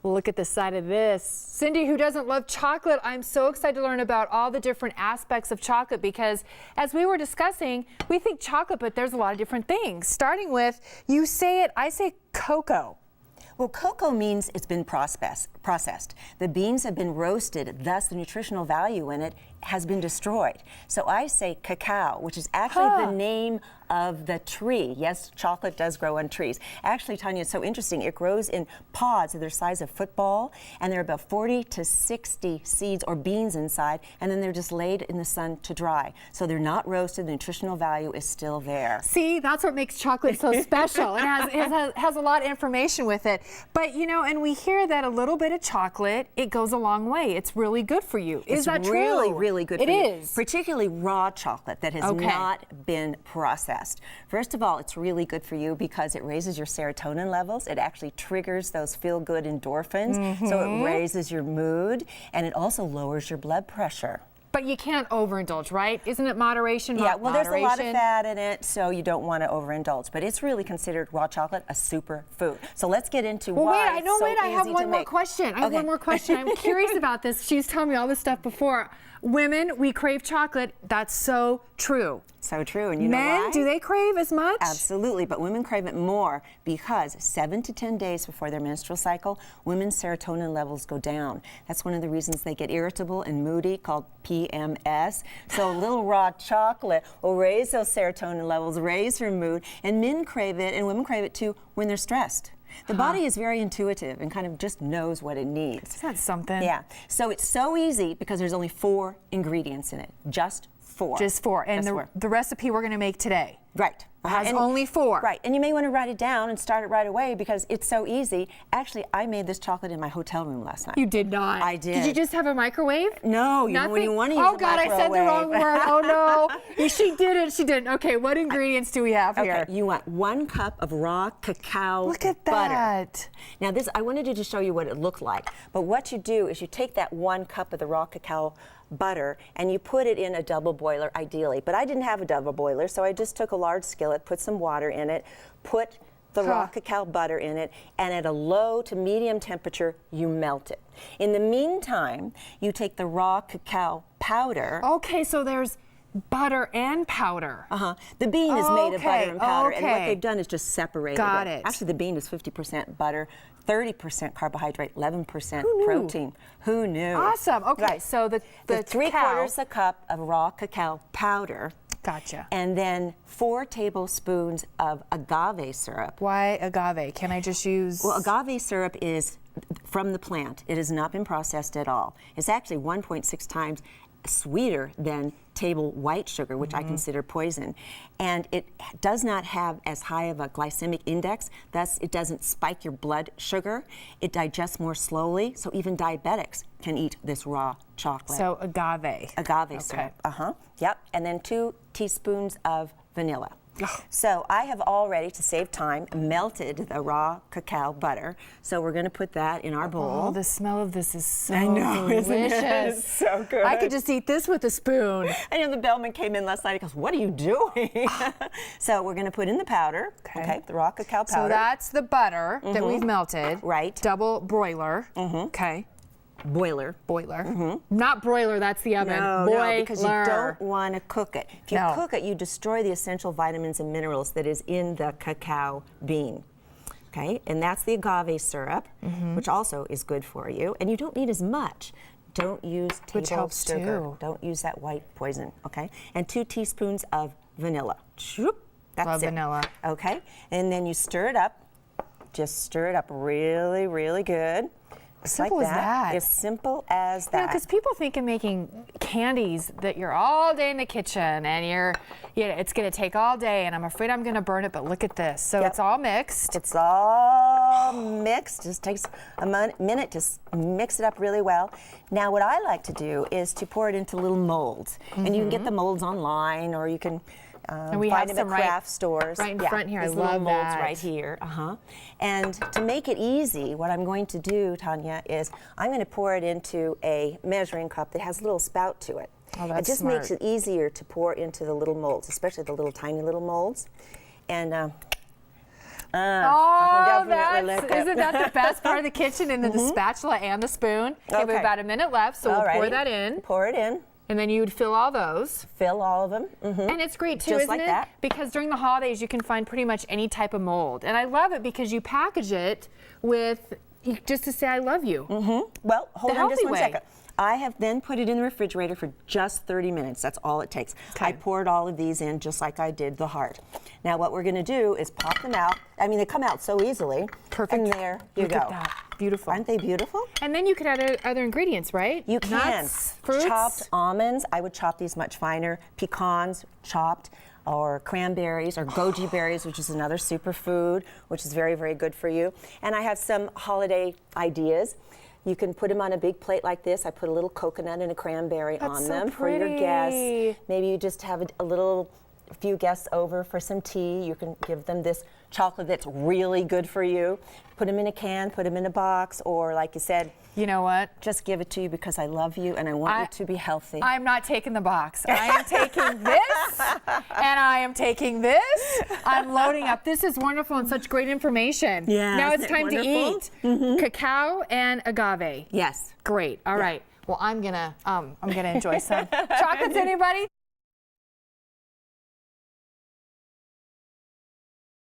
Look at the side of this. Cindy, who doesn't love chocolate, I'm so excited to learn about all the different aspects of chocolate because as we were discussing, we think chocolate, but there's a lot of different things. Starting with, you say it, I say cocoa. Well, cocoa means it's been processed. The beans have been roasted, thus the nutritional value in it has been destroyed. So I say cacao, which is actually the name of the tree. Yes, chocolate does grow on trees. Actually, Tanya, it's so interesting. It grows in pods that are the size of football, and there are about 40 to 60 seeds or beans inside, and then they're just laid in the sun to dry. So they're not roasted. The nutritional value is still there. See, that's what makes chocolate so special. It has a lot of information with it. But, you know, and we hear that a little bit of chocolate, it goes a long way. It's really good for you. Is that true? It's really, really good for you. It is. Particularly raw chocolate that has not been processed. First of all, it's really good for you because it raises your serotonin levels. It actually triggers those feel-good endorphins. So it raises your mood, and it also lowers your blood pressure. But you can't overindulge, right? Isn't it moderation? Yeah, well, there's a lot of fat in it, so you don't want to overindulge. But it's really considered raw chocolate a super food. So let's get into why it's so easy to make. I have one more question. I have one more question. I'm curious about this. She was telling me all this stuff before. Women, we crave chocolate. That's so true. So true. And you know why? Men, do they crave as much? Absolutely, but women crave it more because 7 to 10 days before their menstrual cycle, women's serotonin levels go down. That's one of the reasons they get irritable and moody, called PMS. So a little raw chocolate will raise those serotonin levels, raise her mood, and men crave it, and women crave it too when they're stressed. The body is very intuitive and kind of just knows what it needs. Is that something? Yeah. So it's so easy because there's only 4 ingredients in it. Just 4. Just 4. And the recipe we're going to make today. Right. Has only 4. Right. And you may want to write it down and start it right away because it's so easy. Actually, I made this chocolate in my hotel room last night. You did not. I did. Did you just have a microwave? No. Nothing? When you want to use Oh, God, I said the wrong word. Oh, no. She didn't. She didn't. Okay, what ingredients do we have here? Okay, you want 1 cup of raw cacao Look at butter. that. Now, this, I wanted to just show you what it looked like. But what you do is you take that 1 cup of the raw cacao butter and you put it in a double boiler ideally, but I didn't have a double boiler, so I just took a large skillet, put some water in it, put the raw cacao butter in it, and at a low to medium temperature you melt it. In the meantime, you take the raw cacao powder. Okay, so there's butter and powder. The bean is made of butter and powder, and what Okay. they've done is just separated Got it. Actually, the bean is 50% butter, 30% carbohydrate, 11% protein. Who knew? Awesome. Okay, Right. so the 3/4 a cup of raw cacao powder. Gotcha. And then 4 tablespoons of agave syrup. Why agave? Can I just use... Well, agave syrup is from the plant. It has not been processed at all. It's actually 1.6 times sweeter than table white sugar, which I consider poison. And it does not have as high of a glycemic index, thus it doesn't spike your blood sugar. It digests more slowly, so even diabetics can eat this raw chocolate. So agave. Agave syrup. Yep. And then 2 teaspoons of vanilla. So I have already, to save time, melted the raw cacao butter. So we're going to put that in our bowl. Oh, the smell of this is so delicious. delicious. Isn't it? It's so good. I could just eat this with a spoon. I know the bellman came in last night. He goes, "What are you doing?" So we're going to put in the powder. Okay. The raw cacao powder. So that's the butter that we've melted. Right. Double broiler. Okay. Boiler. Not broiler, that's the oven. No, because you don't want to cook it. If you cook it, you destroy the essential vitamins and minerals that is in the cacao bean. Okay, and that's the agave syrup, which also is good for you. And you don't need as much. Don't use table helps sugar. too. Don't use that white poison, okay? And 2 teaspoons of vanilla. That's Love it. vanilla. Okay, and then you stir it up. Just stir it up really, really good. Simple as that. As simple as that. You know, because people think of making candies that you're all day in the kitchen and it's going to take all day, and I'm afraid I'm going to burn it, but look at this. So it's all mixed. It's all mixed. Just takes a minute to mix it up really well. Now, what I like to do is to pour it into little molds. And you can get the molds online, or you can and we find have them some at craft stores. Right in front here. I These love little molds that. right here. And to make it easy, what I'm going to do, Tanya, is I'm going to pour it into a measuring cup that has a little spout to it. Oh, that's it just smart. makes it easier to pour into the little molds, especially the little tiny little molds. And Oh, definitely lick it. isn't that the best part of the kitchen? And then the spatula and the spoon. Okay, we have about a minute left, so we'll pour Alrighty. that in. Pour it in. And then you would fill all those. Fill all of them. And it's great too, Just isn't like it? that. Because during the holidays, you can find pretty much any type of mold. And I love it because you package it with, just to say I love you. Well, hold on just healthy one way. second. I have then put it in the refrigerator for just 30 minutes. That's all it takes. Okay. I poured all of these in just like I did the heart. Now what we're going to do is pop them out. I mean, they come out so easily. Perfect. And there you Look go. at that. Beautiful. Aren't they beautiful? And then you could add other ingredients, right? You can. Nuts, fruits. Chopped almonds. I would chop these much finer. Pecans chopped, or cranberries, or goji berries, which is another superfood, which is very, very good for you. And I have some holiday ideas. You can put them on a big plate like this. I put a little coconut and a cranberry That's on so them for your pretty. guests. Maybe you just have a few guests over for some tea. You can give them this chocolate that's really good for you. Put them in a can, put them in a box, or like you said, You know what? just give it to you because I love you and I want you to be healthy. I'm not taking the box. I am taking this, and I am taking this. I'm loading up. This is wonderful and such great information. Yeah, Now isn't it's it time to wonderful? eat cacao and agave. Yes. Great. All right. Well, I'm gonna enjoy some chocolates. Anybody?